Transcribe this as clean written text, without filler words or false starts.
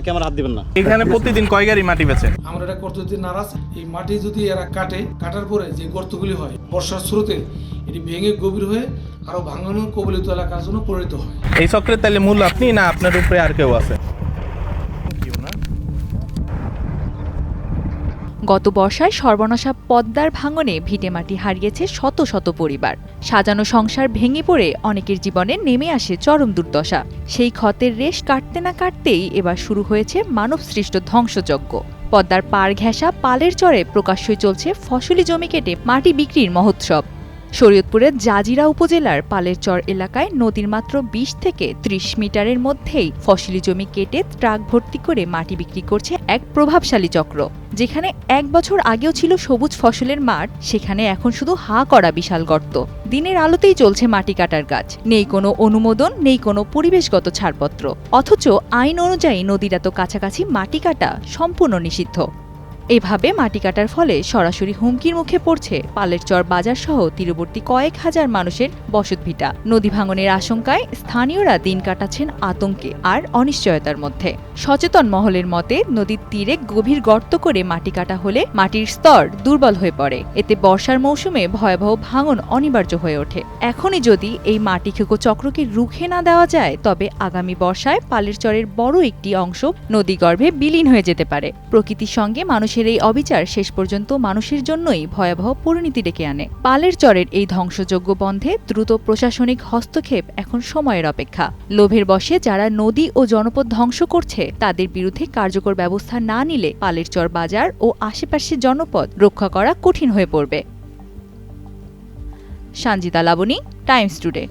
Camera হাত দিবেন না। এখানে প্রতিদিন কয় গাড়ি মাটি বেচেন? আমরা এটা করতে যদি নারাজ, এই মাটি যদি এরা কাটার পরে যে গর্তগুলি হয় বর্ষার স্রোতে এটি ভেঙে গভীর হয়ে আরো ভাঙানো কবলিত এলাকার জন্য পরিণত হয়। এই চক্রের তাহলে মূল আপনি না আপনার উপরে আর কেউ আছে? গত বর্ষায় সর্বনাশা পদ্মার ভাঙনে ভিটেমাটি হারিয়েছে শত শত পরিবার। সাজানো সংসার ভেঙে পড়ে অনেকের জীবনে নেমে আসে চরম দুর্দশা। সেই ক্ষতের রেশ কাটতে না কাটতেই এবার শুরু হয়েছে মানবসৃষ্ট ধ্বংসযজ্ঞ। পদ্মার পাড় ঘেঁষা পালের চরে প্রকাশ্যই চলছে ফসলি জমি কেটে মাটি বিক্রির মহোৎসব। শরীয়তপুরের জাজিরা উপজেলার পালেরচর এলাকায় নদীর মাত্র ২০ থেকে ৩০ মিটারের মধ্যেই ফসলি জমি কেটে ট্রাক ভর্তি করে মাটি বিক্রি করছে এক প্রভাবশালী চক্র। যেখানে ১ বছর আগেও ছিল সবুজ ফসলের মাঠ, সেখানে এখন শুধু হাঁ করা বিশাল গর্ত। দিনের আলোতেই চলছে মাটি কাটার কাজ। নেই কোনো অনুমোদন, নেই কোনো পরিবেশগত ছাড়পত্র, অথচ আইন অনুযায়ী নদীর এত কাছাকাছি মাটি কাটা সম্পূর্ণ নিষিদ্ধ। এভাবে মাটি কাটার ফলে সরাসরি হুমকির মুখে পড়ছে পালেরচর বাজার সহ তীরবর্তী কয়েক হাজার মানুষের বসতভিটা। নদী ভাঙনের আশঙ্কায় স্থানীয়রা দিন কাটাচ্ছেন আতঙ্কে আর অনিশ্চয়তার মধ্যে। সচেতন মহলের মতে, নদীর তীরে গভীর গর্ত করে মাটি কাটা হলে মাটির স্তর দুর্বল হয়ে পড়ে। এতে বর্ষার মৌসুমে ভয়াবহ ভাঙন অনিবার্য হয়ে ওঠে। এখনই যদি এই মাটি খেকো চক্রকে রুখে না দেওয়া যায়, তবে আগামী বর্ষায় পালেরচরের বড় একটি অংশ নদীগর্ভে বিলীন হয়ে যেতে পারে। প্রকৃতির সঙ্গে মানুষের এই অবিচার শেষ পর্যন্ত মানুষের জন্যই ভয়াবহ পরিণতি ডেকে আনে। পালেরচরের এই ধ্বংসযজ্ঞ বন্ধে দ্রুত প্রশাসনিক হস্তক্ষেপ এখন সময়ের অপেক্ষা। লোভের বশে যারা নদী ও জনপদ ধ্বংস করছে, তাদের বিরুদ্ধে কার্যকর ব্যবস্থা না নিলে পালেরচর বাজার ও আশেপাশের জনপদ রক্ষা করা কঠিন হয়ে পড়বে। Sanjida Laboni, Times today.